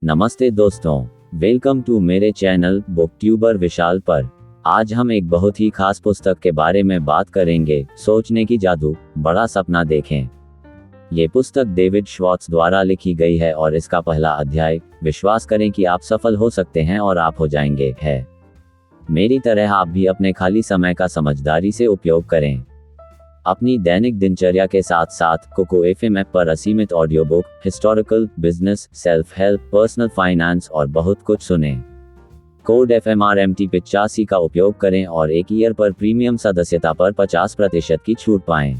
नमस्ते दोस्तों, welcome to मेरे चैनल बुक ट्यूबर विशाल पर। आज हम एक बहुत ही खास पुस्तक के बारे में बात करेंगे, सोचने की जादू, बड़ा सपना देखें। ये पुस्तक डेविड श्वार्ट्ज द्वारा लिखी गई है और इसका पहला अध्याय, विश्वास करें कि आप सफल हो सकते हैं और आप हो जाएंगे, है। मेरी तरह आप भी अपने खाली समय का समझदारी से उपयोग करें। अपनी दैनिक दिनचर्या के साथ साथ कोको एफएम ऐप पर असीमित audio book, historical, business, self help, personal finance और बहुत कुछ सुनें। कोड FMRMT 85 का उपयोग करें और एक ईयर पर प्रीमियम सदस्यता पर 50% की छूट पाएं।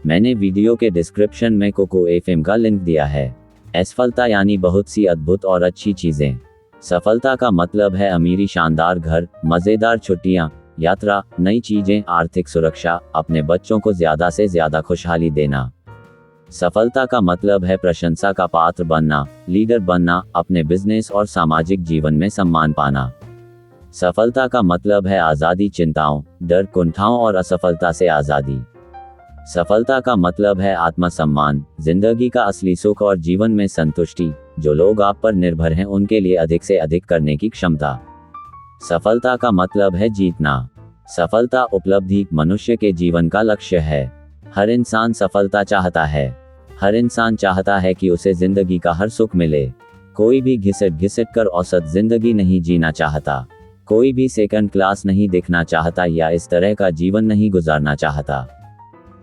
मैंने वीडियो के डिस्क्रिप्शन में कोको एफएम का लिंक दिया है। असफलता यानी बहुत सी अद्भुत और अच्छी चीजें। सफलता का मतलब है अमीरी, शानदार घर, मजेदार छुट्टियां, यात्रा, नई चीजें, आर्थिक सुरक्षा, अपने बच्चों को ज्यादा से ज्यादा खुशहाली देना। सफलता का मतलब है प्रशंसा का पात्र बनना, लीडर बनना, अपने बिजनेस और सामाजिक जीवन में सम्मान पाना। सफलता का मतलब है आजादी, चिंताओं, डर, कुंठाओं और असफलता से आजादी। सफलता का मतलब है आत्मसम्मान, जिंदगी का असली सुख और जीवन में संतुष्टि, जो लोग आप पर निर्भर हैं उनके लिए अधिक से अधिक करने की क्षमता। सफलता का मतलब है जीतना। सफलता उपलब्धि मनुष्य के जीवन का लक्ष्य है। हर इंसान सफलता चाहता है। हर इंसान चाहता है कि उसे जिंदगी का हर सुख मिले। कोई भी घिसट कर औसत जिंदगी नहीं जीना चाहता। कोई भी सेकंड क्लास नहीं दिखना चाहता या इस तरह का जीवन नहीं गुजारना चाहता।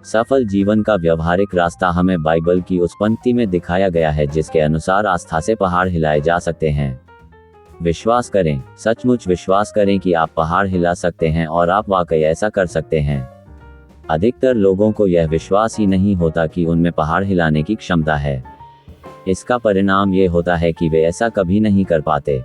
सफल जीवन का व्यवहारिक रास्ता हमें बाइबल की उस पंक्ति में दिखाया गया है जिसके अनुसार आस्था से पहाड़ हिलाए जा सकते हैं। विश्वास करें, सचमुच विश्वास करें कि आप पहाड़ हिला सकते हैं और आप वाकई ऐसा कर सकते हैं। अधिकतर लोगों को यह विश्वास ही नहीं होता कि उनमें पहाड़ हिलाने की क्षमता है। इसका परिणाम ये होता है कि वे ऐसा कभी नहीं कर पाते।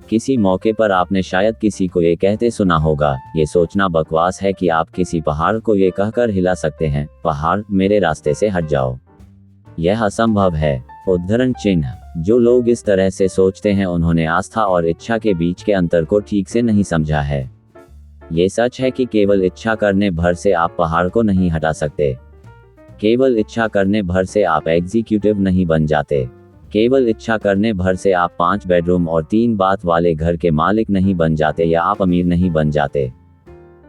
किसी मौके पर आपने शायद किसी को ये कहते सुना होगा, ये सोचना बकवास है कि आप किसी पहाड़ को ये कहकर हिला सकते हैं, पहाड़ मेरे रास्ते से हट जाओ। यह असंभव है। उद्धरण चिन्ह। जो लोग इस तरह से सोचते हैं उन्होंने आस्था और इच्छा के बीच के अंतर को ठीक से नहीं समझा है। ये सच है कि केवल इच्छा करने भर से आप पहाड़ को नहीं हटा सकते। केवल इच्छा करने भर से आप एग्जीक्यूटिव नहीं बन जाते। केवल इच्छा करने भर से आप 5 बेडरूम और 3 बाथ वाले घर के मालिक नहीं बन जाते या आप अमीर नहीं बन जाते।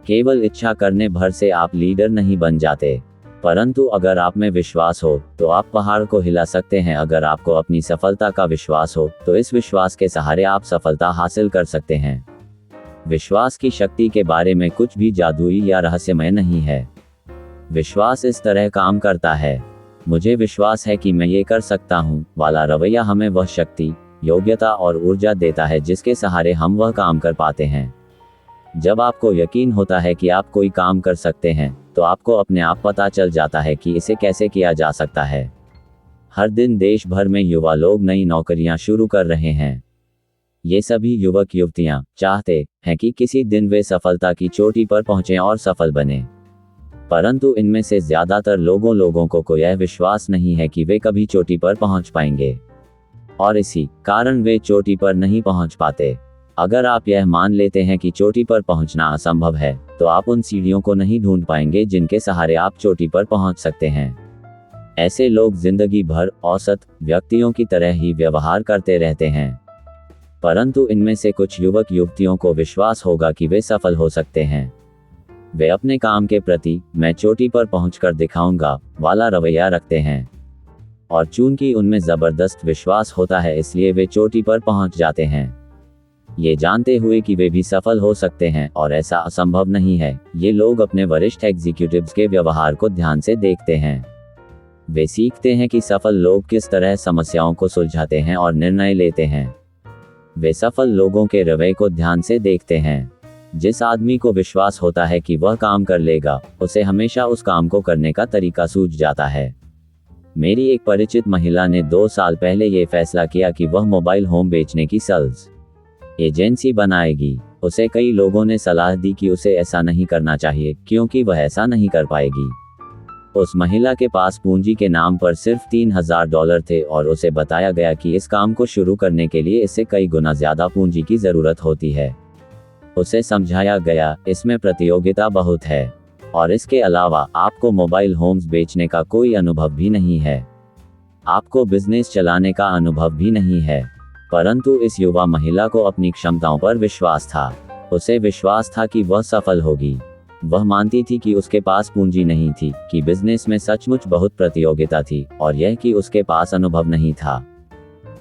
केवल इच्छा करने भर से आप लीडर नहीं बन जाते। परंतु अगर आप में विश्वास हो तो आप पहाड़ को हिला सकते हैं। अगर आपको अपनी सफलता का विश्वास हो तो इस विश्वास के सहारे आप सफलता हासिल कर सकते हैं। विश्वास की शक्ति के बारे में कुछ भी जादुई या रहस्यमय नहीं है। विश्वास इस तरह काम करता है, मुझे विश्वास है कि मैं ये कर सकता हूँ वाला रवैया हमें वह शक्ति, योग्यता और ऊर्जा देता है जिसके सहारे हम वह काम कर पाते हैं। जब आपको यकीन होता है कि आप कोई काम कर सकते हैं तो आपको अपने आप पता चल जाता है कि इसे कैसे किया जा सकता है। हर दिन देश भर में युवा लोग नई नौकरियां शुरू कर रहे हैं। ये सभी युवक युवतियां चाहते हैं कि किसी दिन वे सफलता की चोटी पर पहुंचें और सफल बने। परंतु इनमें से ज्यादातर लोगों को यह विश्वास नहीं है कि वे कभी चोटी पर पहुंच पाएंगे और इसी कारण वे चोटी पर नहीं पहुंच पाते। अगर आप यह मान लेते हैं कि चोटी पर पहुंचना असंभव है तो आप उन सीढ़ियों को नहीं ढूंढ पाएंगे जिनके सहारे आप चोटी पर पहुंच सकते हैं। ऐसे लोग जिंदगी भर औसत व्यक्तियों की तरह ही व्यवहार करते रहते हैं। परंतु इनमें से कुछ युवक युवतियों को विश्वास होगा कि वे सफल हो सकते हैं। वे अपने काम के प्रति मैं चोटी पर पहुंचकर दिखाऊंगा वाला रवैया रखते हैं और चूंकि उनमें जबरदस्त विश्वास होता है इसलिए वे चोटी पर पहुंच जाते हैं, ये जानते हुए कि वे भी सफल हो सकते हैं और ऐसा असंभव नहीं है। ये लोग अपने वरिष्ठ एग्जीक्यूटिव्स के व्यवहार को ध्यान से देखते हैं। वे सीखते हैं कि सफल लोग किस तरह समस्याओं को सुलझाते हैं और निर्णय लेते हैं। वे सफल लोगों के रवैये को ध्यान से देखते हैं। जिस आदमी को विश्वास होता है कि वह काम कर लेगा, उसे हमेशा उस काम को करने का तरीका सूझ जाता है। मेरी एक परिचित महिला ने 2 साल पहले ये फैसला किया कि वह मोबाइल होम बेचने की सेल्स एजेंसी बनाएगी। उसे कई लोगों ने सलाह दी कि उसे ऐसा नहीं करना चाहिए क्योंकि वह ऐसा नहीं कर पाएगी। उस महिला के पास पूंजी के नाम पर सिर्फ $3000 थे और उसे बताया गया कि इस काम को शुरू करने के लिए इससे कई गुना ज्यादा पूंजी की जरूरत होती है। उसे समझाया गया, इसमें प्रतियोगिता बहुत है और इसके अलावा आपको मोबाइल होम्स बेचने का कोई अनुभव भी नहीं है। आपको बिजनेस चलाने का अनुभव भी नहीं है। परंतु इस युवा महिला को अपनी क्षमताओं पर विश्वास था। उसे विश्वास था कि वह सफल होगी। वह मानती थी कि उसके पास पूंजी नहीं थी, कि बिजनेस में सचमुच बहुत प्रतियोगिता थी, और यह कि उसके पास अनुभव नहीं था।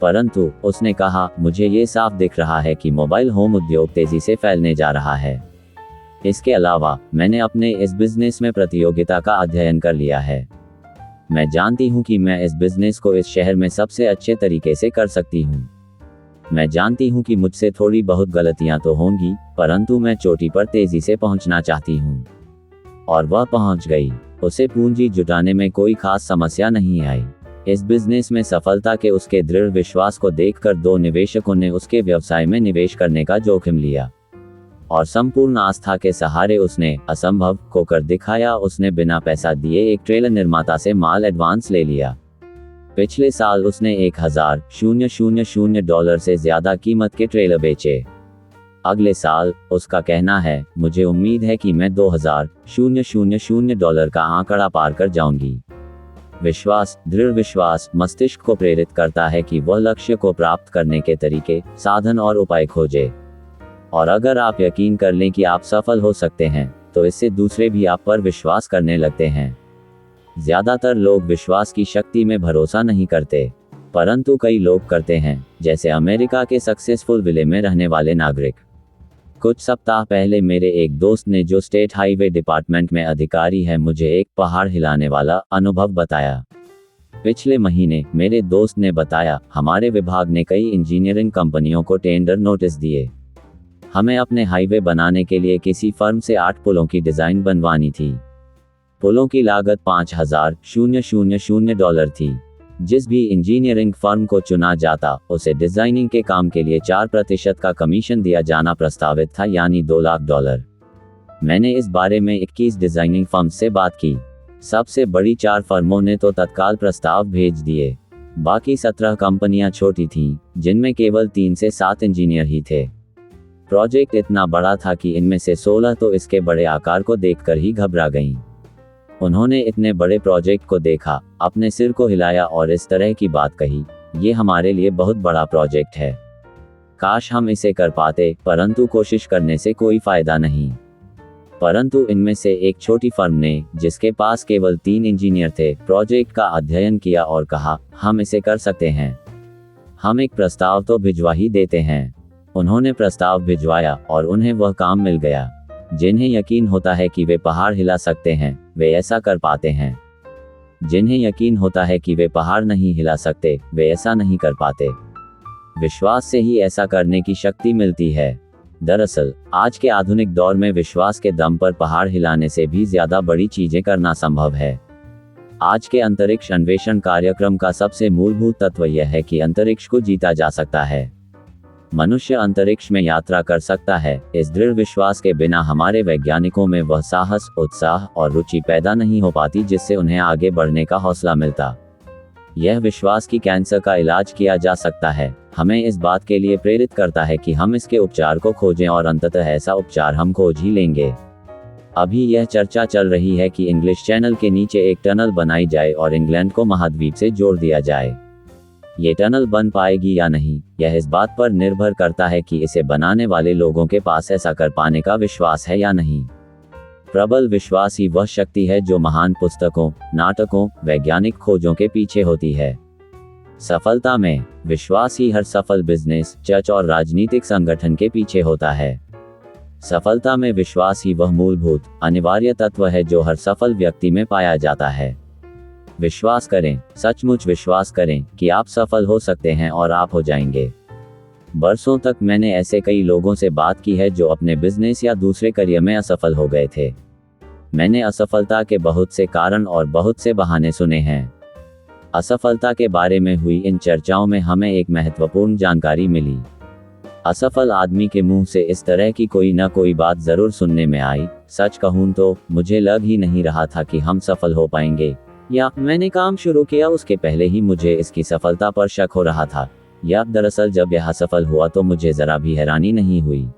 परंतु उसने कहा, मुझे ये साफ दिख रहा है कि मोबाइल होम उद्योग तेजी से फैलने जा रहा है। इसके अलावा मैंने अपने इस बिजनेस में प्रतियोगिता का अध्ययन कर लिया है। मैं जानती हूँ कि मैं इस बिजनेस को इस शहर में सबसे अच्छे तरीके से कर सकती हूँ। मैं जानती हूँ कि मुझसे थोड़ी बहुत गलतियाँ तो होंगी, परंतु मैं चोटी पर तेजी से पहुँचना चाहती हूँ। और वह पहुँच गई। उसे पूंजी जुटाने में कोई खास समस्या नहीं आई। इस बिजनेस में सफलता के उसके दृढ़ विश्वास को देखकर 2 निवेशकों ने उसके व्यवसाय में निवेश करने का जोखिम लिया, और संपूर्ण आस्था के सहारे उसने असंभव को कर दिखाया। उसने बिना पैसा दिए एक ट्रेलर निर्माता से माल एडवांस ले लिया। पिछले साल उसने $1,000 से ज्यादा कीमत के ट्रेलर बेचे। अगले साल, उसका कहना है, मुझे उम्मीद है कि मैं $2,000 का आंकड़ा पार कर जाऊंगी। विश्वास, दृढ़ विश्वास मस्तिष्क को प्रेरित करता है कि वह लक्ष्य को प्राप्त करने के तरीके, साधन और उपाय खोजे। और अगर आप यकीन कर लें कि आप सफल हो सकते हैं, तो इससे दूसरे भी आप पर विश्वास करने लगते हैं। ज्यादातर लोग विश्वास की शक्ति में भरोसा नहीं करते, परंतु कई लोग करते हैं, जैसे अमेरिका के सक्सेसफुल विले में रहने वाले नागरिक। कुछ सप्ताह पहले मेरे एक दोस्त ने, जो स्टेट हाईवे डिपार्टमेंट में अधिकारी है, मुझे एक पहाड़ हिलाने वाला अनुभव बताया। पिछले महीने मेरे दोस्त ने बताया, हमारे विभाग ने कई इंजीनियरिंग कंपनियों को टेंडर नोटिस दिए। हमें अपने हाईवे बनाने के लिए किसी फर्म से 8 पुलों की डिजाइन बनवानी थी। पुलों की लागत $5,000 थी। जिस भी इंजीनियरिंग फर्म को चुना जाता, उसे डिजाइनिंग के काम के लिए 4% का कमीशन दिया जाना प्रस्तावित था, यानी $2 लाख। मैंने इस बारे में 21 डिजाइनिंग फर्म से बात की। सबसे बड़ी 4 फर्मों ने तो तत्काल प्रस्ताव भेज दिए। बाकी 17 कंपनियां छोटी थीं, जिनमें केवल 3 से 7 इंजीनियर ही थे। प्रोजेक्ट इतना बड़ा था कि इनमें से 16 तो इसके बड़े आकार को देखकर ही घबरा गईं। उन्होंने इतने बड़े प्रोजेक्ट को देखा, अपने सिर को हिलाया और इस तरह की बात कही, ये हमारे लिए बहुत बड़ा प्रोजेक्ट है। काश हम इसे कर पाते, परंतु कोशिश करने से कोई फायदा नहीं। परंतु इनमें से एक छोटी फर्म ने, जिसके पास केवल 3 इंजीनियर थे, प्रोजेक्ट का अध्ययन किया और कहा, हम इसे कर सकते हैं। हम एक प्रस्ताव तो भिजवा ही देते हैं। उन्होंने प्रस्ताव भिजवाया और उन्हें वह काम मिल गया। जिन्हें यकीन होता है कि वे पहाड़ हिला सकते हैं, वे ऐसा कर पाते हैं। जिन्हें यकीन होता है कि वे पहाड़ नहीं हिला सकते, वे ऐसा नहीं कर पाते। विश्वास से ही ऐसा करने की शक्ति मिलती है। दरअसल, आज के आधुनिक दौर में विश्वास के दम पर पहाड़ हिलाने से भी ज्यादा बड़ी चीजें करना संभव है। आज के अंतरिक्ष अन्वेषण कार्यक्रम का सबसे मूलभूत तत्व यह है कि अंतरिक्ष को जीता जा सकता है। मनुष्य अंतरिक्ष में यात्रा कर सकता है। इस दृढ़ विश्वास के बिना हमारे वैज्ञानिकों में वह साहस, उत्साह और रुचि पैदा नहीं हो पाती जिससे उन्हें आगे बढ़ने का हौसला मिलता। यह विश्वास कि कैंसर का इलाज किया जा सकता है, हमें इस बात के लिए प्रेरित करता है कि हम इसके उपचार को खोजें, और अंततः ऐसा उपचार हम खोज ही लेंगे। अभी यह चर्चा चल रही है कि इंग्लिश चैनल के नीचे एक टनल बनाई जाए और इंग्लैंड को महाद्वीप से जोड़ दिया जाए। ये टनल बन पाएगी या नहीं, यह इस बात पर निर्भर करता है कि इसे बनाने वाले लोगों के पास ऐसा कर पाने का विश्वास है या नहीं। प्रबल विश्वास ही वह शक्ति है जो महान पुस्तकों, नाटकों, वैज्ञानिक खोजों के पीछे होती है। सफलता में विश्वास ही हर सफल बिजनेस, चर्च और राजनीतिक संगठन के पीछे होता है। सफलता में विश्वास ही वह मूलभूत, अनिवार्य तत्व है जो हर सफल व्यक्ति में पाया जाता है। विश्वास करें, सचमुच विश्वास करें कि आप सफल हो सकते हैं और आप हो जाएंगे। बरसों तक मैंने ऐसे कई लोगों से बात की है जो अपने बिजनेस या दूसरे करियर में असफल हो गए थे। मैंने असफलता के बहुत से कारण और बहुत से बहाने सुने हैं। असफलता के बारे में हुई इन चर्चाओं में हमें एक महत्वपूर्ण जानकारी मिली। असफल आदमी के मुंह से इस तरह की कोई न कोई बात जरूर सुनने में आई, सच कहूं तो मुझे लग ही नहीं रहा था कि हम सफल हो पाएंगे, या मैंने काम शुरू किया उसके पहले ही मुझे इसकी सफलता पर शक हो रहा था, या दरअसल जब यह सफल हुआ तो मुझे जरा भी हैरानी नहीं हुई।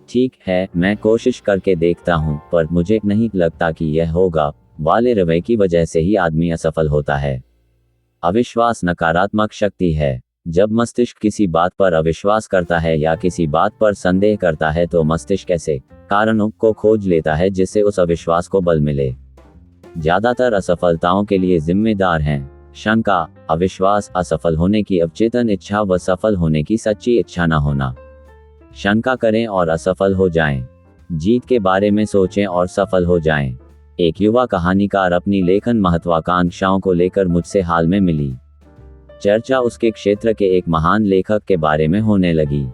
ठीक है, मैं कोशिश करके देखता हूँ, पर मुझे नहीं लगता कि यह होगा वाले रवैये की वजह से ही आदमी असफल होता है। अविश्वास नकारात्मक शक्ति है। जब मस्तिष्क किसी बात पर अविश्वास करता है या किसी बात पर संदेह करता है तो मस्तिष्क ऐसे कारणों को खोज लेता है जिससे उस अविश्वास को बल मिले। ज्यादातर असफलताओं के लिए जिम्मेदार हैं शंका, अविश्वास, असफल होने की अवचेतन इच्छा व सफल होने की सच्ची इच्छा न होना। शंका करें और असफल हो जाएं। जीत के बारे में सोचें और सफल हो जाएं। एक युवा कहानीकार अपनी लेखन महत्वाकांक्षाओं को लेकर मुझसे हाल में मिली। चर्चा उसके क्षेत्र के एक महान लेखक के बारे में होने लगी।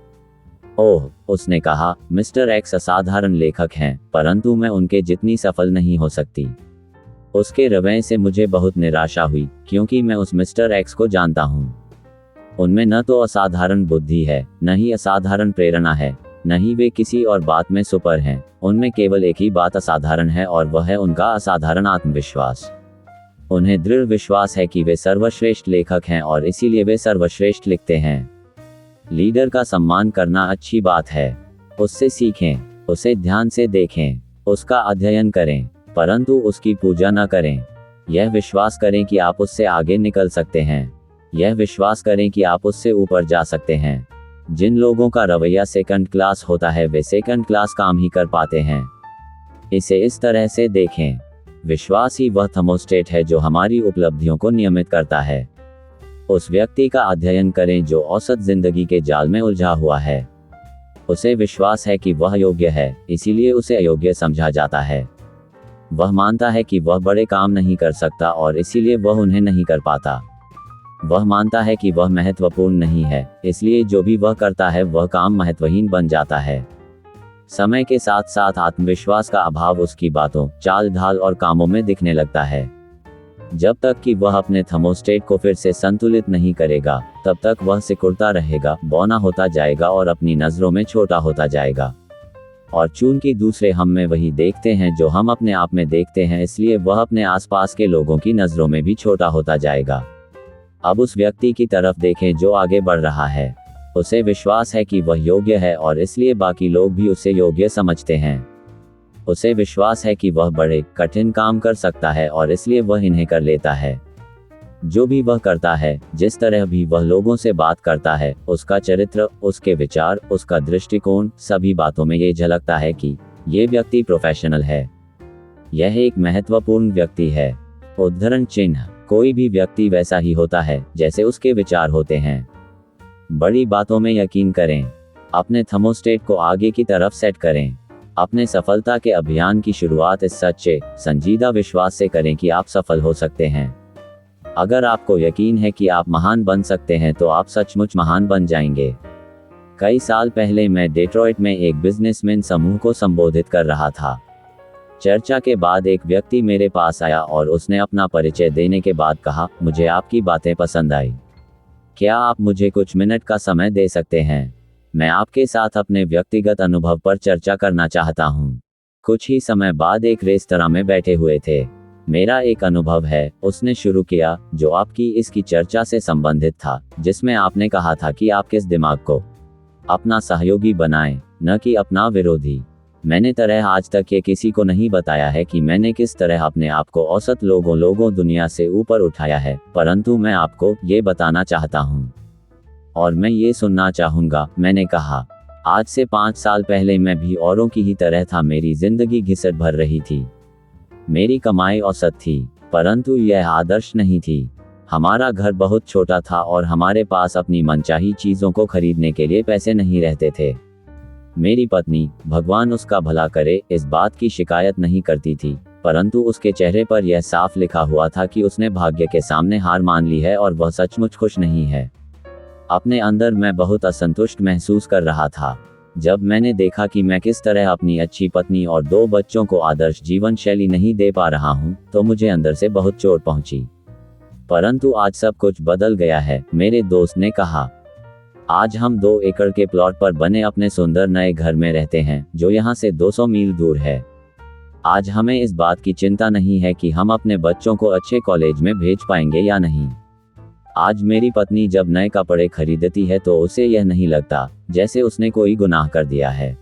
ओह, उसने कहा, मिस्टर एक्स असाधारण लेखक हैं, परंतु मैं उनके जितनी सफल नहीं हो सकती। उसके रवैये से मुझे बहुत निराशा हुई, क्योंकि मैं उस मिस्टर एक्स को जानता हूँ। उनमें न तो असाधारण बुद्धि है, न ही असाधारण प्रेरणा है, न ही वे किसी और बात में सुपर हैं। उनमें केवल एक ही बात असाधारण है और वह है उनका असाधारण आत्मविश्वास। उन्हें दृढ़ विश्वास है कि वे सर्वश्रेष्ठ लेखक हैं और इसीलिए वे सर्वश्रेष्ठ लिखते हैं। लीडर का सम्मान करना अच्छी बात है। उससे सीखें, उसे ध्यान से देखें, उसका अध्ययन करें, परंतु उसकी पूजा न करें। यह विश्वास करें कि आप उससे आगे निकल सकते हैं। यह विश्वास करें कि आप उससे ऊपर जा सकते हैं। जिन लोगों का रवैया सेकंड क्लास होता है वे सेकंड क्लास काम ही कर पाते हैं। इसे इस तरह से देखें, विश्वास ही वह थर्मोस्टेट है जो हमारी उपलब्धियों को नियमित करता है। उस व्यक्ति का अध्ययन करें जो औसत जिंदगी के जाल में उलझा हुआ है। उसे विश्वास है कि वह योग्य है, इसीलिए उसे अयोग्य समझा जाता है। वह मानता है कि वह बड़े काम नहीं कर सकता और इसीलिए वह उन्हें नहीं कर पाता। वह मानता है कि वह महत्वपूर्ण नहीं है, इसलिए जो भी वह करता है वह काम महत्वहीन बन जाता है। समय के साथ साथ आत्मविश्वास का अभाव उसकी बातों, चाल ढाल और कामों में दिखने लगता है। जब तक कि वह अपने थर्मोस्टेट को फिर से संतुलित नहीं करेगा, तब तक वह सिकुड़ता रहेगा, बौना होता जाएगा और अपनी नजरों में छोटा होता जाएगा। और चूंकि दूसरे हम में वही देखते हैं जो हम अपने आप में देखते हैं, इसलिए वह अपने आसपास के लोगों की नजरों में भी छोटा होता जाएगा। अब उस व्यक्ति की तरफ देखें जो आगे बढ़ रहा है। उसे विश्वास है कि वह योग्य है और इसलिए बाकी लोग भी उसे योग्य समझते हैं। उसे विश्वास है कि वह बड़े कठिन काम कर सकता है और इसलिए वह इन्हें कर लेता है। जो भी वह करता है, जिस तरह भी वह लोगों से बात करता है, उसका चरित्र, उसके विचार, उसका दृष्टिकोण, सभी बातों में ये झलकता है कि ये व्यक्ति प्रोफेशनल है। यह एक महत्वपूर्ण व्यक्ति है। उद्धरण चिन्ह, कोई भी व्यक्ति वैसा ही होता है जैसे उसके विचार होते हैं। बड़ी बातों में यकीन करें। अपने थर्मोस्टेट को आगे की तरफ सेट करें। अपने सफलता के अभियान की शुरुआत इस सच्चे, संजीदा विश्वास से करें कि आप सफल हो सकते हैं। अगर आपको यकीन है कि आप महान बन सकते हैं तो आप सचमुच महान बन जाएंगे। कई साल पहले मैं डेट्रॉइट में एक बिजनेसमैन समूह को संबोधित कर रहा था। चर्चा के बाद एक व्यक्ति मेरे पास आया और उसने अपना परिचय देने के बाद कहा, मुझे आपकी बातें पसंद आई। क्या आप मुझे कुछ मिनट का समय दे सकते हैं? मैं आपके साथ अपने व्यक्तिगत अनुभव पर चर्चा करना चाहता हूँ। कुछ ही समय बाद एक रेस्तरां में बैठे हुए थे। मेरा एक अनुभव है, उसने शुरू किया, जो आपकी इसकी चर्चा से संबंधित था, जिसमें आपने कहा था कि आप किस दिमाग को अपना सहयोगी बनाएं, न कि अपना विरोधी। मैंने तरह आज तक ये किसी को नहीं बताया है कि मैंने किस तरह अपने आप को औसत लोगों दुनिया से ऊपर उठाया है, परंतु मैं आपको ये बताना चाहता हूँ और मैं ये सुनना चाहूँगा। मैंने कहा, आज से 5 साल पहले मैं भी औरों की ही तरह था। मेरी जिंदगी घिसट भर रही थी। मेरी कमाई औसत थी, परंतु यह आदर्श नहीं थी। हमारा घर बहुत छोटा था और हमारे पास अपनी मनचाही चीज़ों को खरीदने के लिए पैसे नहीं रहते थे। मेरी पत्नी, भगवान उसका भला करे, इस बात की शिकायत नहीं करती थी, परंतु उसके चेहरे पर यह साफ लिखा हुआ था कि उसने भाग्य के सामने हार मान ली है और वह सचमुच खुश नहीं है। अपने अंदर मैं बहुत असंतुष्ट महसूस कर रहा था। जब मैंने देखा कि मैं किस तरह अपनी अच्छी पत्नी और 2 बच्चों को आदर्श जीवन शैली नहीं दे पा रहा हूँ, तो मुझे अंदर से बहुत चोट पहुंची। परंतु आज सब कुछ बदल गया है, मेरे दोस्त ने कहा। आज हम 2 एकड़ के प्लॉट पर बने अपने सुंदर नए घर में रहते हैं, जो यहाँ से 200 मील दूर है। आज हमें इस बात की चिंता नहीं है कि हम अपने बच्चों को अच्छे कॉलेज में भेज पाएंगे या नहीं। आज मेरी पत्नी जब नए कपड़े खरीदती है तो उसे यह नहीं लगता जैसे उसने कोई गुनाह कर दिया है।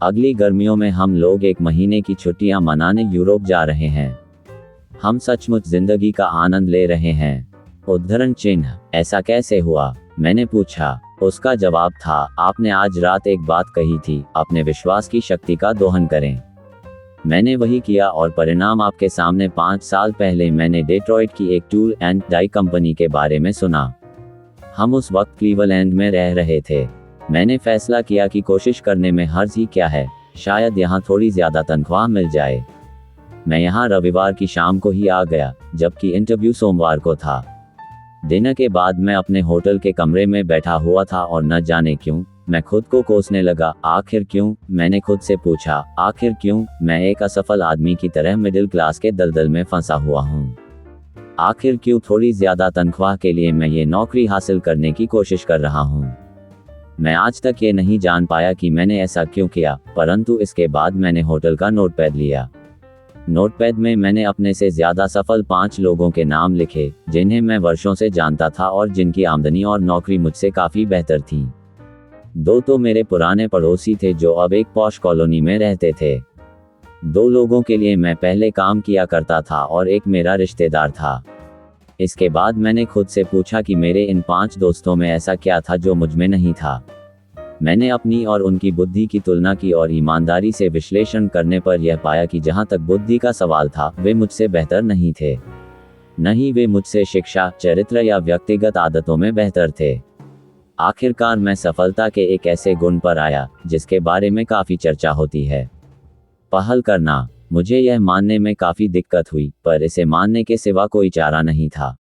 अगली गर्मियों में हम लोग 1 महीने की छुट्टियां मनाने यूरोप जा रहे हैं। हम सचमुच जिंदगी का आनंद ले रहे हैं। उद्धरण चिन्ह। ऐसा कैसे हुआ? मैंने पूछा। उसका जवाब था, आपने आज रात एक बात कही थी, अपने विश्वास की शक्ति का दोहन करें। मैंने वही किया और परिणाम आपके सामने। 5 साल पहले मैंने डेट्रॉइट की एक टूल एंड डाई कंपनी के बारे में सुना। हम उस वक्त क्लीवलैंड में रह रहे थे। मैंने फैसला किया कि कोशिश करने में हर्ज ही क्या है, शायद यहाँ थोड़ी ज़्यादा तनख्वाह मिल जाए। मैं यहाँ रविवार की शाम को ही आ गया, जबकि इंटरव्यू सोमवार को था। डिनर के बाद मैं अपने होटल के कमरे में बैठा हुआ था और न जाने क्यों मैं खुद को कोसने लगा। आखिर क्यों? मैंने खुद से पूछा, आखिर क्यों मैं एक असफल आदमी की तरह मिडिल क्लास के दलदल में फंसा हुआ हूँ? आखिर क्यों थोड़ी ज़्यादा तनख्वाह के लिए मैं ये नौकरी हासिल करने की कोशिश कर रहा हूँ? मैं आज तक ये नहीं जान पाया कि मैंने ऐसा क्यों किया, परंतु इसके बाद मैंने होटल का नोटपैड लिया। नोटपैड में मैंने अपने से ज़्यादा सफल 5 लोगों के नाम लिखे, जिन्हें मैं वर्षों से जानता था और जिनकी आमदनी और नौकरी मुझसे काफ़ी बेहतर थी। 2 तो मेरे पुराने पड़ोसी थे जो अब एक पॉश कॉलोनी में रहते थे। 2 लोगों के लिए मैं पहले काम किया करता था और एक मेरा रिश्तेदार था। इसके बाद मैंने खुद से पूछा कि मेरे इन 5 दोस्तों में ऐसा क्या था जो मुझ में नहीं था। मैंने अपनी और उनकी बुद्धि की तुलना की और ईमानदारी से विश्लेषण करने पर यह पाया कि जहां तक बुद्धि का सवाल था, वे मुझसे बेहतर नहीं थे। न ही वे मुझसे शिक्षा, चरित्र या व्यक्तिगत आदतों में बेहतर थे। आखिरकार मैं सफलता के एक ऐसे गुण पर आया जिसके बारे में काफ़ी चर्चा होती है, पहल करना। मुझे यह मानने में काफ़ी दिक्कत हुई, पर इसे मानने के सिवा कोई चारा नहीं था।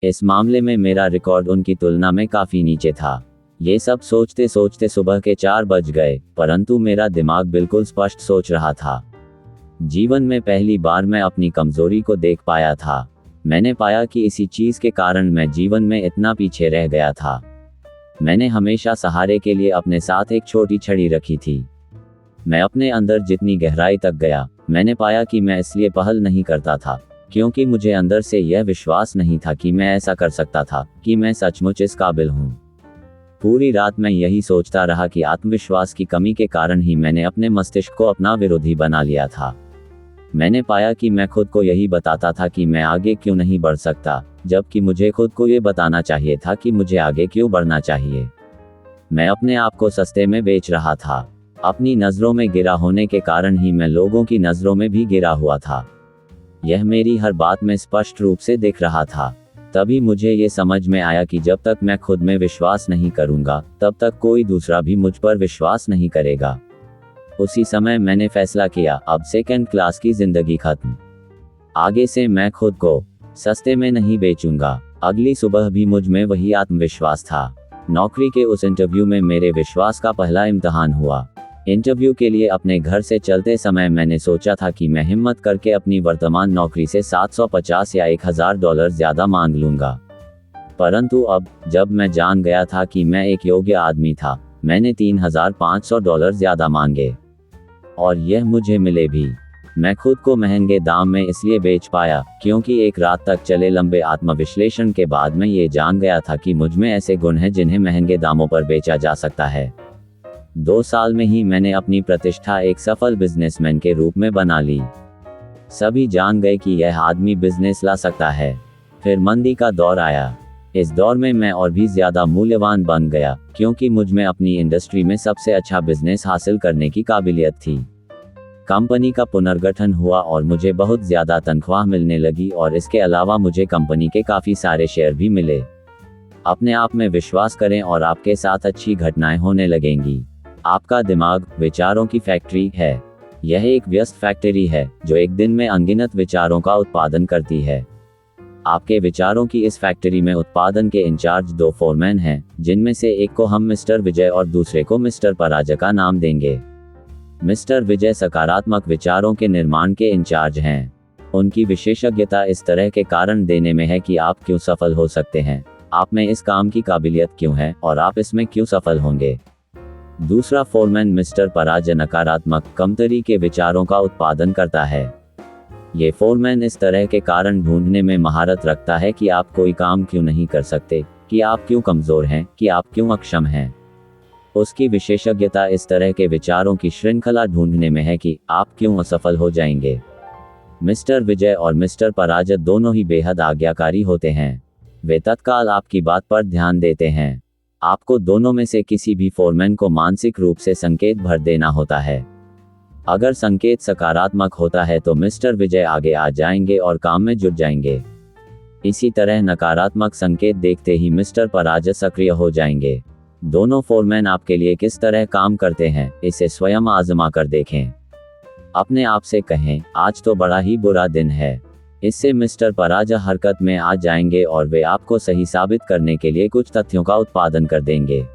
इस मामले में मेरा रिकॉर्ड उनकी तुलना में काफ़ी नीचे था। ये सब सोचते सोचते सुबह के 4 बज गए, परंतु मेरा दिमाग बिल्कुल स्पष्ट सोच रहा था। जीवन में पहली बार मैं अपनी कमजोरी को देख पाया था। मैंने पाया कि इसी चीज़ के कारण मैं जीवन में इतना पीछे रह गया था। मैंने हमेशा सहारे के लिए अपने साथ एक छोटी छड़ी रखी थी। मैं अपने अंदर जितनी गहराई तक गया, मैंने पाया कि मैं इसलिए पहल नहीं करता था क्योंकि मुझे अंदर से यह विश्वास नहीं था कि मैं ऐसा कर सकता था, कि मैं सचमुच इस काबिल हूँ। पूरी रात मैं यही सोचता रहा कि आत्मविश्वास की कमी के कारण ही मैंने अपने मस्तिष्क को अपना विरोधी बना लिया था। मैंने पाया कि मैं खुद को यही बताता था कि मैं आगे क्यों नहीं बढ़ सकता, जबकि मुझे खुद को ये बताना चाहिए था कि मुझे आगे क्यों बढ़ना चाहिए। मैं अपने आप को सस्ते में बेच रहा था। अपनी नज़रों में गिरा होने के कारण ही मैं लोगों की नज़रों में भी गिरा हुआ था। यह मेरी हर बात में स्पष्ट रूप से दिख रहा था। तभी मुझे ये समझ में आया कि जब तक मैं खुद में विश्वास नहीं करूंगा, तब तक कोई दूसरा भी मुझ पर विश्वास नहीं करेगा। उसी समय मैंने फैसला किया, अब सेकंड क्लास की जिंदगी खत्म। आगे से मैं खुद को सस्ते में नहीं बेचूंगा। अगली सुबह भी मुझ में वही आत्मविश्वास था। नौकरी के उस इंटरव्यू में मेरे विश्वास का पहला इम्तिहान हुआ। इंटरव्यू के लिए अपने घर से चलते समय मैंने सोचा था कि मैं हिम्मत करके अपनी वर्तमान नौकरी से $750 या $1000 ज़्यादा मांग लूँगा। परंतु अब, जब मैं जान गया था कि मैं एक योग्य आदमी था, मैंने $3500 ज़्यादा मांगे। और यह मुझे मिले भी। मैं खुद को महंगे दाम में इसलिए बेच पाया, क्योंकि एक रात तक चले लंबे आत्मविश्लेषण के बाद मैं ये जान गया था कि मुझ में ऐसे गुण हैं जिन्हें महंगे दामों पर बेचा जा सकता है। 2 साल में ही मैंने अपनी प्रतिष्ठा एक सफल बिजनेसमैन के रूप में बना ली। सभी जान गए कि यह आदमी बिजनेस ला सकता है। फिर मंदी का दौर आया। इस दौर में मैं और भी ज़्यादा मूल्यवान बन गया, क्योंकि मुझ में अपनी इंडस्ट्री में सबसे अच्छा बिजनेस हासिल करने की काबिलियत थी। कंपनी का पुनर्गठन हुआ और मुझे बहुत ज़्यादा तनख्वाह मिलने लगी और इसके अलावा मुझे कंपनी के काफ़ी सारे शेयर भी मिले। अपने आप में विश्वास करें और आपके साथ अच्छी घटनाएं होने लगेंगी। आपका दिमाग विचारों की फैक्ट्री है। यह एक व्यस्त फैक्ट्री है जो एक दिन में अनगिनत विचारों का उत्पादन करती है। आपके विचारों की इस फैक्ट्री में उत्पादन के इंचार्ज 2 फोरमैन हैं, जिनमें से एक को हम मिस्टर विजय और दूसरे को मिस्टर पराजय का नाम देंगे। मिस्टर विजय सकारात्मक विचारों के निर्माण के इंचार्ज हैं। उनकी विशेषज्ञता इस तरह के कारण देने में है कि आप क्यों सफल हो सकते हैं, आप में इस काम की काबिलियत क्यों है और आप इसमें क्यों सफल होंगे। दूसरा फोरमैन मिस्टर पराजय नकारात्मक, कमतरी के विचारों का उत्पादन करता है। ये फोरमैन इस तरह के कारण ढूंढने में महारत रखता है कि आप कोई काम क्यों नहीं कर सकते, कि आप क्यों कमजोर हैं, कि आप क्यों अक्षम हैं। उसकी विशेषज्ञता इस तरह के विचारों की श्रृंखला ढूंढने में है कि आप क्यों असफल हो जाएंगे। मिस्टर विजय और मिस्टर पराजय दोनों ही बेहद आज्ञाकारी होते हैं। वे तत्काल आपकी बात पर ध्यान देते हैं। आपको दोनों में से किसी भी फोरमैन को मानसिक रूप से संकेत भर देना होता है। अगर संकेत सकारात्मक होता है तो मिस्टर विजय आगे आ जाएंगे और काम में जुट जाएंगे। इसी तरह नकारात्मक संकेत देखते ही मिस्टर पराजय सक्रिय हो जाएंगे। दोनों फोरमैन आपके लिए किस तरह काम करते हैं, इसे स्वयं आजमा कर देखें। अपने आप से कहें, आज तो बड़ा ही बुरा दिन है। इससे मिस्टर पराजय हरकत में आ जाएंगे और वे आपको सही साबित करने के लिए कुछ तथ्यों का उत्पादन कर देंगे।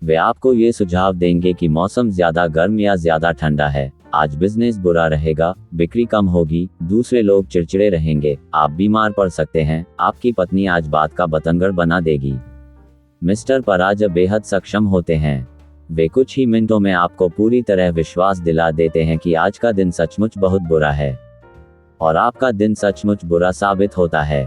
वे आपको ये सुझाव देंगे कि मौसम ज्यादा गर्म या ज्यादा ठंडा है, आज बिजनेस बुरा रहेगा, बिक्री कम होगी, दूसरे लोग चिड़चिड़े रहेंगे, आप बीमार पड़ सकते हैं, आपकी पत्नी आज बात का बतंगड़ बना देगी। मिस्टर पराजय बेहद सक्षम होते हैं। वे कुछ ही मिनटों में आपको पूरी तरह विश्वास दिला देते हैं कि आज का दिन सचमुच बहुत बुरा है, और आपका दिन सचमुच बुरा साबित होता है।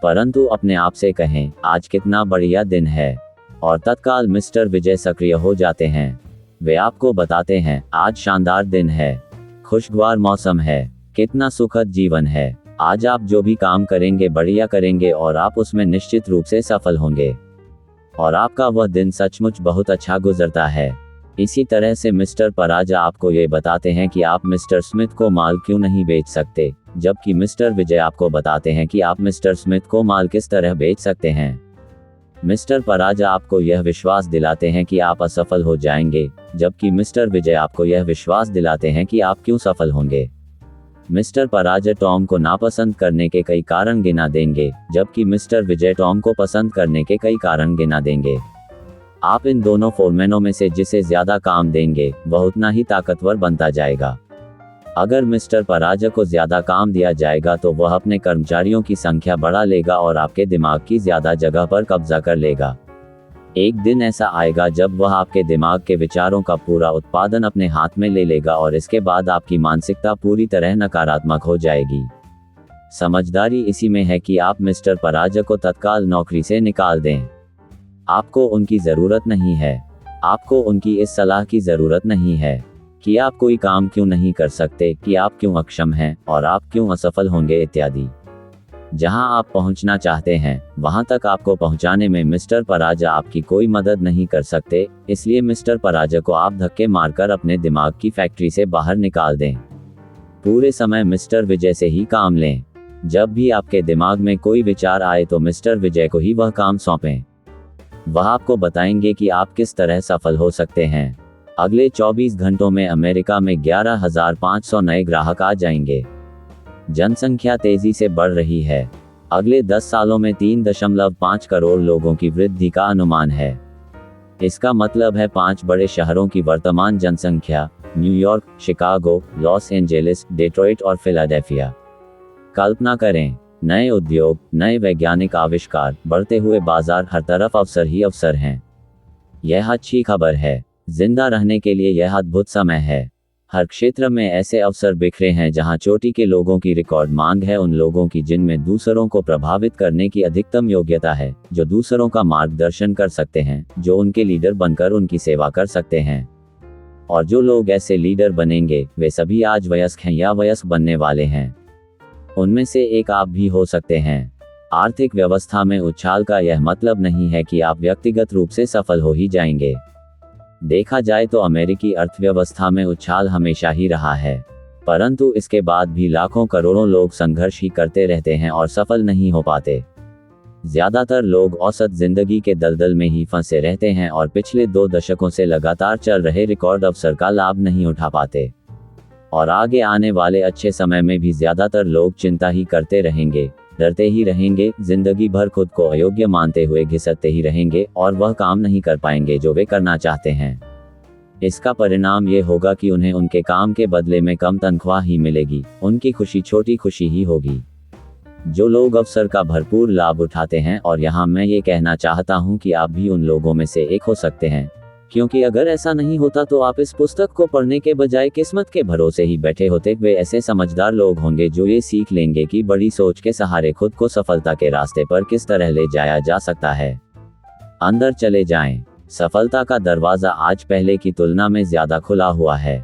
परंतु अपने आप से कहें, आज कितना बढ़िया दिन है, और तत्काल मिस्टर विजय सक्रिय हो जाते हैं। वे आपको बताते हैं, आज शानदार दिन है, खुशगवार मौसम है, कितना सुखद जीवन है, आज आप जो भी काम करेंगे बढ़िया करेंगे और आप उसमें निश्चित रूप से सफल होंगे, और आपका वह दिन सचमुच बहुत अच्छा गुजरता है। इसी तरह से मिस्टर पराजय आपको ये बताते हैं कि आप मिस्टर स्मिथ को माल क्यों नहीं बेच सकते, जबकि मिस्टर विजय आपको बताते हैं कि आप मिस्टर स्मिथ को माल किस तरह बेच सकते हैं। मिस्टर पराजय आपको यह विश्वास दिलाते हैं कि आप असफल हो जाएंगे, जबकि मिस्टर विजय आपको यह विश्वास दिलाते हैं कि आप क्यों सफल होंगे। मिस्टर पराजय टॉम को नापसंद करने के कई कारण गिना देंगे, जबकि मिस्टर विजय टॉम को पसंद करने के कई कारण गिना देंगे। आप इन दोनों फोरमैनों में से जिसे ज्यादा काम देंगे, वह उतना ही ताकतवर बनता जाएगा। अगर मिस्टर पराजय को ज्यादा काम दिया जाएगा तो वह अपने कर्मचारियों की संख्या बढ़ा लेगा और आपके दिमाग की ज्यादा जगह पर कब्जा कर लेगा। एक दिन ऐसा आएगा जब वह आपके दिमाग के विचारों का पूरा उत्पादन अपने हाथ में ले लेगा और इसके बाद आपकी मानसिकता पूरी तरह नकारात्मक हो जाएगी। समझदारी इसी में है कि आप मिस्टर पराजय को तत्काल नौकरी से निकाल दें। आपको उनकी जरूरत नहीं है। आपको उनकी इस सलाह की जरूरत नहीं है कि आप कोई काम क्यों नहीं कर सकते, कि आप क्यों अक्षम हैं और आप क्यों असफल होंगे इत्यादि। जहां आप पहुंचना चाहते हैं वहां तक आपको पहुंचाने में मिस्टर पराजय आपकी कोई मदद नहीं कर सकते, इसलिए मिस्टर पराजय को आप धक्के मारकर अपने दिमाग की फैक्ट्री से बाहर निकाल दें। पूरे समय मिस्टर विजय से ही काम लें। जब भी आपके दिमाग में कोई विचार आए तो मिस्टर विजय को ही वह काम सौंपें। वह आपको बताएंगे कि आप किस तरह सफल हो सकते हैं। अगले 24 घंटों में अमेरिका में 11,500 नए ग्राहक आ जाएंगे। जनसंख्या तेजी से बढ़ रही है। अगले 10 सालों में 3.5 करोड़ लोगों की वृद्धि का अनुमान है। इसका मतलब है 5 बड़े शहरों की वर्तमान जनसंख्या, New York, Chicago, Los Angeles, Detroit और फिलाडेल्फिया। कल्पना करें, नए उद्योग, नए वैज्ञानिक आविष्कार, बढ़ते हुए बाजार, हर तरफ अवसर ही अवसर हैं। यह अच्छी खबर है। जिंदा रहने के लिए यह अद्भुत समय है। हर क्षेत्र में ऐसे अवसर बिखरे हैं जहां चोटी के लोगों की रिकॉर्ड मांग है, उन लोगों की जिनमें दूसरों को प्रभावित करने की अधिकतम योग्यता है, जो दूसरों का मार्गदर्शन कर सकते हैं, जो उनके लीडर बनकर उनकी सेवा कर सकते हैं। और जो लोग ऐसे लीडर बनेंगे वे सभी आज वयस्क हैं या वयस्क बनने वाले हैं। उनमें से एक आप भी हो सकते हैं। आर्थिक व्यवस्था में उछाल का यह मतलब नहीं है कि आप व्यक्तिगत रूप से सफल हो ही जाएंगे। देखा जाए तो अमेरिकी अर्थव्यवस्था में उछाल हमेशा ही रहा है, परंतु इसके बाद भी लाखों करोड़ों लोग संघर्ष ही करते रहते हैं और सफल नहीं हो पाते। ज्यादातर लोग औसत जिंदगी के दलदल में ही फंसे रहते हैं और पिछले 2 दशकों से लगातार चल रहे रिकॉर्ड अवसर का लाभ नहीं उठा पाते। और आगे आने वाले अच्छे समय में भी ज्यादातर लोग चिंता ही करते रहेंगे, डरते ही रहेंगे, जिंदगी भर खुद को अयोग्य मानते हुए घिसटते ही रहेंगे और वह काम नहीं कर पाएंगे जो वे करना चाहते हैं। इसका परिणाम ये होगा कि उन्हें उनके काम के बदले में कम तनख्वाह ही मिलेगी, उनकी खुशी छोटी खुशी ही होगी। जो लोग अवसर का भरपूर लाभ उठाते हैं, और यहाँ मैं ये कहना चाहता हूँ कि आप भी उन लोगों में से एक हो सकते हैं, क्योंकि अगर ऐसा नहीं होता तो आप इस पुस्तक को पढ़ने के बजाय किस्मत के भरोसे ही बैठे होते। वे ऐसे समझदार लोग होंगे जो ये सीख लेंगे कि बड़ी सोच के सहारे खुद को सफलता के रास्ते पर किस तरह ले जाया जा सकता है। अंदर चले जाएं। सफलता का दरवाजा आज पहले की तुलना में ज्यादा खुला हुआ है।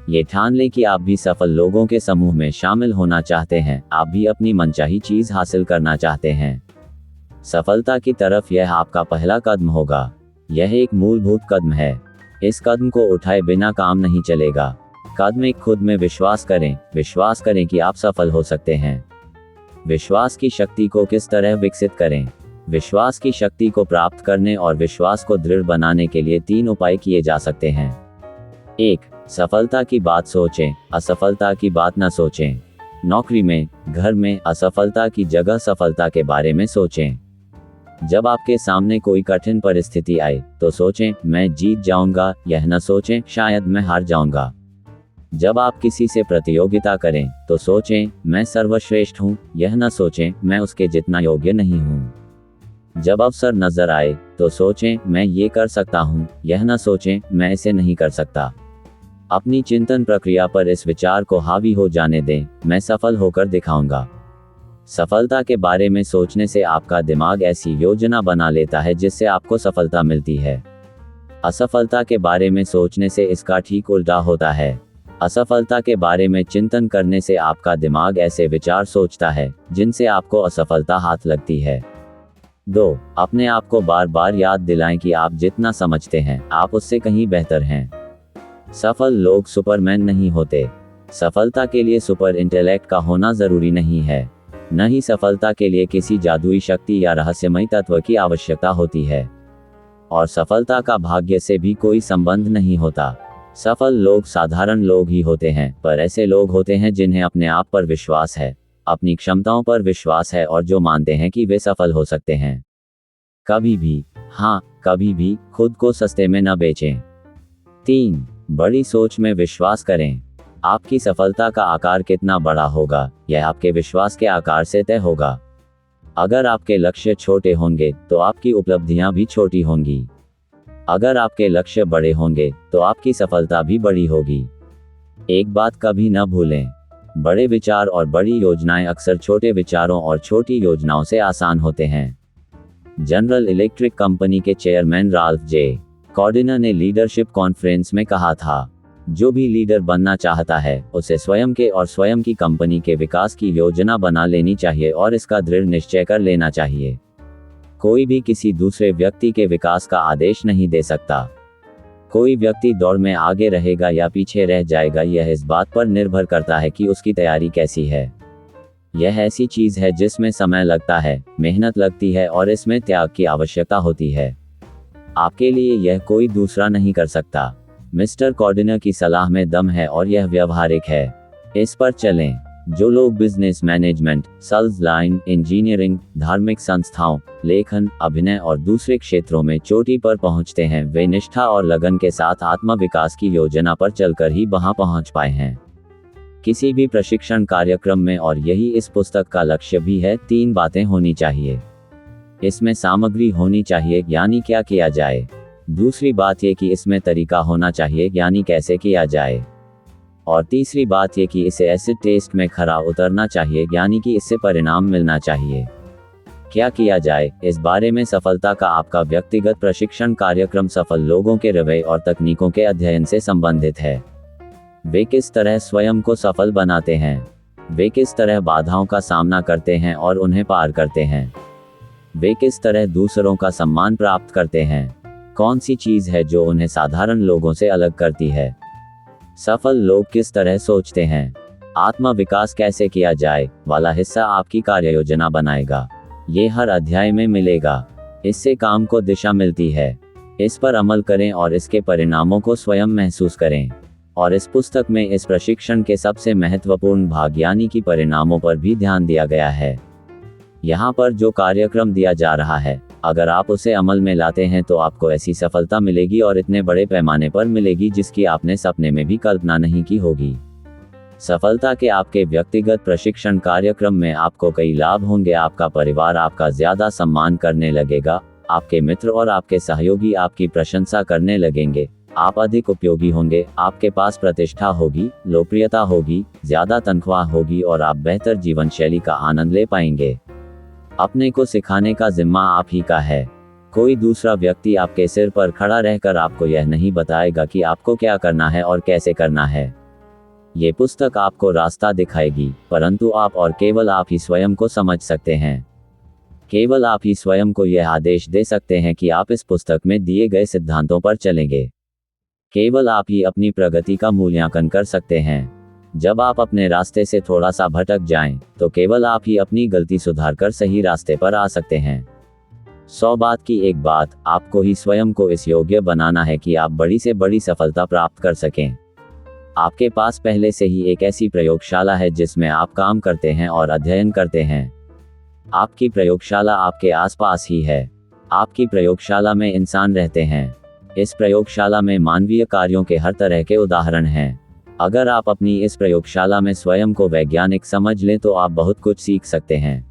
ये ठान लें कि आप भी सफल लोगों के समूह में शामिल होना चाहते हैं, आप भी अपनी मनचाही चीज हासिल करना चाहते हैं। सफलता की तरफ यह आपका पहला कदम होगा। यह एक मूलभूत कदम है। इस कदम को उठाए बिना काम नहीं चलेगा। कदम एक, खुद में विश्वास करें। विश्वास करें कि आप सफल हो सकते हैं। विश्वास की शक्ति को किस तरह विकसित करें? विश्वास की शक्ति को प्राप्त करने और विश्वास को दृढ़ बनाने के लिए 3 उपाय किए जा सकते हैं। 1. सफलता की बात सोचें, असफलता की बात न सोचें। नौकरी में, घर में असफलता की जगह सफलता के बारे में सोचें। जब आपके सामने कोई कठिन परिस्थिति आए तो सोचें, मैं जीत जाऊंगा, यह न सोचें, शायद मैं हार जाऊंगा। जब आप किसी से प्रतियोगिता करें तो सोचें, मैं सर्वश्रेष्ठ हूं, यह न सोचें, मैं उसके जितना योग्य नहीं हूं। जब अवसर नजर आए तो सोचें, मैं ये कर सकता हूं, यह न सोचें, मैं इसे नहीं कर सकता। अपनी चिंतन प्रक्रिया पर इस विचार को हावी हो जाने दें, मैं सफल होकर दिखाऊंगा। सफलता के बारे में सोचने से आपका दिमाग ऐसी योजना बना लेता है जिससे आपको सफलता मिलती है। असफलता के बारे में सोचने से इसका ठीक उल्टा होता है। असफलता के बारे में चिंतन करने से आपका दिमाग ऐसे विचार सोचता है जिनसे आपको असफलता हाथ लगती है। 2. अपने आप को बार बार याद दिलाएं कि आप जितना समझते हैं आप उससे कहीं बेहतर हैं। सफल लोग सुपरमैन नहीं होते। सफलता के लिए सुपर इंटेलेक्ट का होना जरूरी नहीं है। न ही सफलता के लिए किसी जादुई शक्ति या रहस्यमय तत्व की आवश्यकता होती है। और सफलता का भाग्य से भी कोई संबंध नहीं होता। सफल लोग साधारण लोग ही होते हैं, पर ऐसे लोग होते हैं जिन्हें अपने आप पर विश्वास है, अपनी क्षमताओं पर विश्वास है और जो मानते हैं कि वे सफल हो सकते हैं। कभी भी, हाँ कभी भी, खुद को सस्ते में न बेचें। 3. बड़ी सोच में विश्वास करें। आपकी सफलता का आकार कितना बड़ा होगा, यह आपके विश्वास के आकार से तय होगा। अगर आपके लक्ष्य छोटे होंगे तो आपकी उपलब्धियां भी छोटी होंगी। अगर आपके लक्ष्य बड़े होंगे तो आपकी सफलता भी बड़ी होगी। एक बात कभी न भूलें, बड़े विचार और बड़ी योजनाएं अक्सर छोटे विचारों और छोटी योजनाओं से आसान होते हैं। जनरल इलेक्ट्रिक कंपनी के चेयरमैन राल्फ जे कॉर्डिनर ने लीडरशिप कॉन्फ्रेंस में कहा था, जो भी लीडर बनना चाहता है उसे स्वयं के और स्वयं की कंपनी के विकास की योजना बना लेनी चाहिए और इसका दृढ़ निश्चय कर लेना चाहिए। कोई भी किसी दूसरे व्यक्ति के विकास का आदेश नहीं दे सकता। कोई व्यक्ति दौड़ में आगे रहेगा या पीछे रह जाएगा, यह इस बात पर निर्भर करता है कि उसकी तैयारी कैसी है। यह ऐसी चीज है जिसमें समय लगता है, मेहनत लगती है और इसमें त्याग की आवश्यकता होती है। आपके लिए यह कोई दूसरा नहीं कर सकता। मिस्टर कॉर्डिनर की सलाह में दम है और यह व्यवहारिक है। इस पर चलें। जो लोग business management, sales line, engineering, धार्मिक संस्थाओं, लेखन, अभिनय और दूसरे क्षेत्रों में चोटी पर पहुंचते हैं, वे निष्ठा और लगन के साथ आत्म विकास की योजना पर चलकर ही वहां पहुंच पाए हैं। किसी भी प्रशिक्षण कार्यक्रम में, और यही इस पुस्तक का लक्ष्य भी है, 3 बातें होनी चाहिए। इसमें सामग्री होनी चाहिए, यानी क्या किया जाए। दूसरी बात यह कि इसमें तरीका होना चाहिए, यानी कैसे किया जाए। और तीसरी बात यह कि इसे एसिड टेस्ट में खरा उतरना चाहिए, यानी कि इससे परिणाम मिलना चाहिए। क्या किया जाए, इस बारे में सफलता का आपका व्यक्तिगत प्रशिक्षण कार्यक्रम सफल लोगों के रवैये और तकनीकों के अध्ययन से संबंधित है। वे किस तरह स्वयं को सफल बनाते हैं, वे किस तरह बाधाओं का सामना करते हैं और उन्हें पार करते हैं, वे किस तरह दूसरों का सम्मान प्राप्त करते हैं, कौन सी चीज है जो उन्हें साधारण लोगों से अलग करती है, सफल लोग किस तरह सोचते हैं, आत्म विकास कैसे किया जाए वाला हिस्सा आपकी कार्य योजना बनाएगा। ये हर अध्याय में मिलेगा। इससे काम को दिशा मिलती है। इस पर अमल करें और इसके परिणामों को स्वयं महसूस करें। और इस पुस्तक में इस प्रशिक्षण के सबसे महत्वपूर्ण भाग यानी कि परिणामों पर भी ध्यान दिया गया है। यहाँ पर जो कार्यक्रम दिया जा रहा है, अगर आप उसे अमल में लाते हैं तो आपको ऐसी सफलता मिलेगी और इतने बड़े पैमाने पर मिलेगी जिसकी आपने सपने में भी कल्पना नहीं की होगी। सफलता के आपके व्यक्तिगत प्रशिक्षण कार्यक्रम में आपको कई लाभ होंगे। आपका परिवार आपका ज्यादा सम्मान करने लगेगा, आपके मित्र और आपके सहयोगी आपकी प्रशंसा करने लगेंगे, आप अधिक उपयोगी होंगे, आपके पास प्रतिष्ठा होगी, लोकप्रियता होगी, ज्यादा तनख्वाह होगी और आप बेहतर जीवन शैली का आनंद ले पाएंगे। अपने को सिखाने का जिम्मा आप ही का है। कोई दूसरा व्यक्ति आपके सिर पर खड़ा रहकर आपको यह नहीं बताएगा कि आपको क्या करना है और कैसे करना है। ये पुस्तक आपको रास्ता दिखाएगी, परंतु आप और केवल आप ही स्वयं को समझ सकते हैं। केवल आप ही स्वयं को यह आदेश दे सकते हैं कि आप इस पुस्तक में दिए गए सिद्धांतों पर चलेंगे। केवल आप ही अपनी प्रगति का मूल्यांकन कर सकते हैं। जब आप अपने रास्ते से थोड़ा सा भटक जाएं, तो केवल आप ही अपनी गलती सुधार कर सही रास्ते पर आ सकते हैं। 100 बात की एक बात, आपको ही स्वयं को इस योग्य बनाना है कि आप बड़ी से बड़ी सफलता प्राप्त कर सकें। आपके पास पहले से ही एक ऐसी प्रयोगशाला है जिसमें आप काम करते हैं और अध्ययन करते हैं। आपकी प्रयोगशाला आपके आसपास ही है। आपकी प्रयोगशाला में इंसान रहते हैं। इस प्रयोगशाला में मानवीय कार्यों के हर तरह के उदाहरण हैं। अगर आप अपनी इस प्रयोगशाला में स्वयं को वैज्ञानिक समझ लें तो आप बहुत कुछ सीख सकते हैं।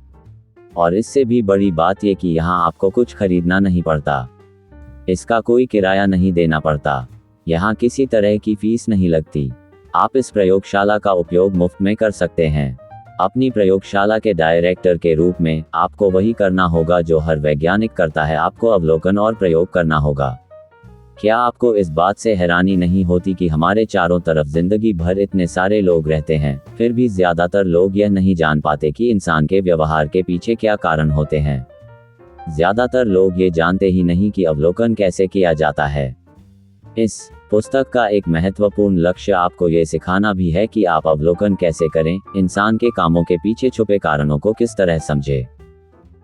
और इससे भी बड़ी बात यह कि यहाँ आपको कुछ खरीदना नहीं पड़ता। इसका कोई किराया नहीं देना पड़ता। यहाँ किसी तरह की फीस नहीं लगती। आप इस प्रयोगशाला का उपयोग मुफ्त में कर सकते हैं। अपनी प्रयोगशाला के डायरेक्टर के रूप में आपको वही करना होगा जो हर वैज्ञानिक करता है, आपको अवलोकन और प्रयोग करना होगा। क्या आपको इस बात से हैरानी नहीं होती कि हमारे चारों तरफ जिंदगी भर इतने सारे लोग रहते हैं, फिर भी ज्यादातर लोग यह नहीं जान पाते कि इंसान के व्यवहार के पीछे क्या कारण होते हैं। ज्यादातर लोग ये जानते ही नहीं कि अवलोकन कैसे किया जाता है। इस पुस्तक का एक महत्वपूर्ण लक्ष्य आपको ये सिखाना भी है कि आप अवलोकन कैसे करें, इंसान के कामों के पीछे छुपे कारणों को किस तरह समझें।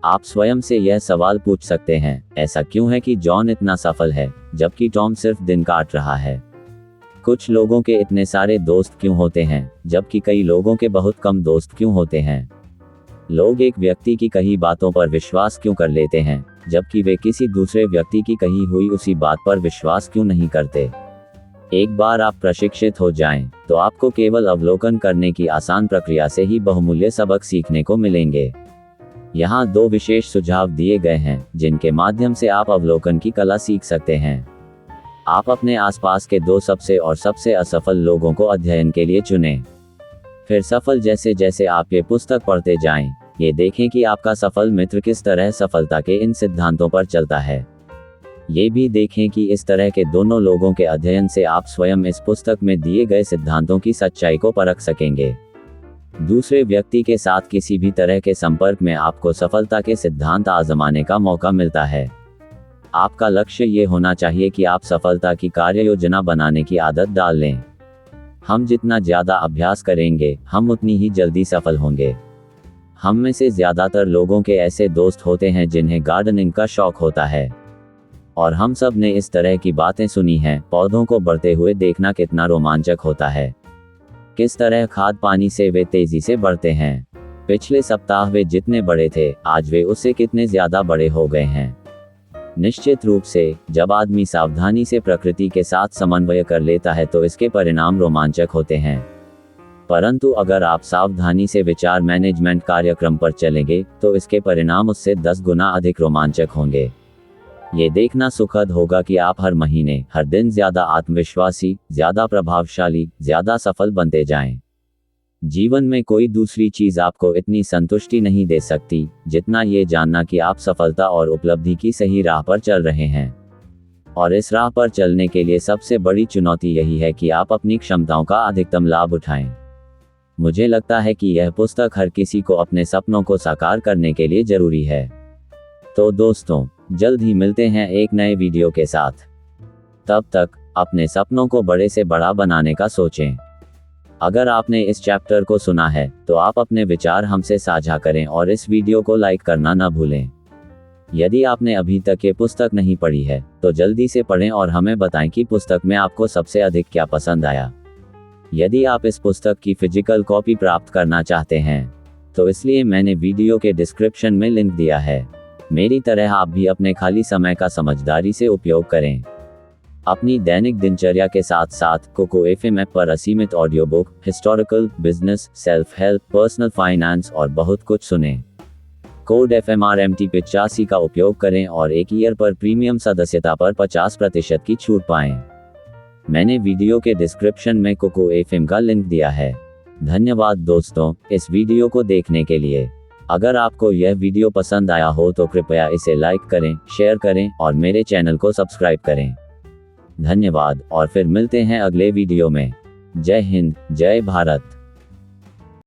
आप स्वयं से यह सवाल पूछ सकते हैं, ऐसा क्यों है कि जॉन इतना सफल है जबकि टॉम सिर्फ दिन काट रहा है? कुछ लोगों के इतने सारे दोस्त क्यों होते हैं जबकि कई लोगों के बहुत कम दोस्त क्यों होते हैं? लोग एक व्यक्ति की कही बातों पर विश्वास क्यों कर लेते हैं जबकि वे किसी दूसरे व्यक्ति की कही हुई उसी बात पर विश्वास क्यों नहीं करते? एक बार आप प्रशिक्षित हो जाएं, तो आपको केवल अवलोकन करने की आसान प्रक्रिया से ही बहुमूल्य सबक सीखने को मिलेंगे। यहाँ 2 विशेष सुझाव दिए गए हैं जिनके माध्यम से आप अवलोकन की कला सीख सकते हैं। आप अपने आसपास के 2 सबसे असफल लोगों को अध्ययन के लिए चुनें। फिर सफल जैसे जैसे आप ये पुस्तक पढ़ते जाएं, ये देखें कि आपका सफल मित्र किस तरह सफलता के इन सिद्धांतों पर चलता है। ये भी देखें कि इस तरह के दोनों लोगों के अध्ययन से आप स्वयं इस पुस्तक में दिए गए सिद्धांतों की सच्चाई को परख सकेंगे। दूसरे व्यक्ति के साथ किसी भी तरह के संपर्क में आपको सफलता के सिद्धांत आजमाने का मौका मिलता है। आपका लक्ष्य ये होना चाहिए कि आप सफलता की कार्य योजना बनाने की आदत डाल लें। हम जितना ज्यादा अभ्यास करेंगे, हम उतनी ही जल्दी सफल होंगे। हम में से ज्यादातर लोगों के ऐसे दोस्त होते हैं जिन्हें गार्डनिंग का शौक होता है। और हम सब ने इस तरह की बातें सुनी हैं, पौधों को बढ़ते हुए देखना कितना रोमांचक होता है। किस तरह खाद पानी से वे तेजी से बढ़ते हैं। पिछले सप्ताह वे जितने बड़े थे, आज वे उससे कितने ज्यादा बड़े हो गए हैं। निश्चित रूप से, जब आदमी सावधानी से प्रकृति के साथ समन्वय कर लेता है तो इसके परिणाम रोमांचक होते हैं। परंतु अगर आप सावधानी से विचार मैनेजमेंट कार्यक्रम पर चलेंगे, तो इसके परिणाम उससे 10 गुना अधिक रोमांचक होंगे। ये देखना सुखद होगा कि आप हर महीने, हर दिन ज्यादा आत्मविश्वासी, ज्यादा प्रभावशाली, ज्यादा सफल बनते जाएं। जीवन में कोई दूसरी चीज आपको इतनी संतुष्टि नहीं दे सकती जितना ये जानना कि आप सफलता और उपलब्धि की सही राह पर चल रहे हैं। और इस राह पर चलने के लिए सबसे बड़ी चुनौती यही है कि आप अपनी क्षमताओं का अधिकतम लाभ उठाएं। मुझे लगता है कि यह पुस्तक हर किसी को अपने सपनों को साकार करने के लिए जरूरी है। तो दोस्तों, जल्द ही मिलते हैं एक नए वीडियो के साथ। तब तक अपने सपनों को बड़े से बड़ा बनाने का सोचें। अगर आपने इस चैप्टर को सुना है तो आप अपने विचार हमसे साझा करें और इस वीडियो को लाइक करना न भूलें। यदि आपने अभी तक ये पुस्तक नहीं पढ़ी है तो जल्दी से पढ़ें और हमें बताएं कि पुस्तक में आपको सबसे अधिक क्या पसंद आया। यदि आप इस पुस्तक की फिजिकल कॉपी प्राप्त करना चाहते हैं तो इसलिए मैंने वीडियो के डिस्क्रिप्शन में लिंक दिया है। मेरी तरह आप भी अपने खाली समय का समझदारी से उपयोग करें। अपनी दैनिक दिनचर्या के साथ साथ कोको एफएम ऐप पर असीमित audio book, historical, business, self help, personal finance और बहुत कुछ सुनें। कोड FMRMT 85 का उपयोग करें और 1 ईयर पर प्रीमियम सदस्यता पर 50% की छूट पाएं। मैंने वीडियो के डिस्क्रिप्शन में कोको एफएम का लिंक दिया है। धन्यवाद दोस्तों, इस वीडियो को देखने के लिए। अगर आपको यह वीडियो पसंद आया हो तो कृपया इसे लाइक करें, शेयर करें और मेरे चैनल को सब्सक्राइब करें। धन्यवाद और फिर मिलते हैं अगले वीडियो में। जय हिंद, जय भारत।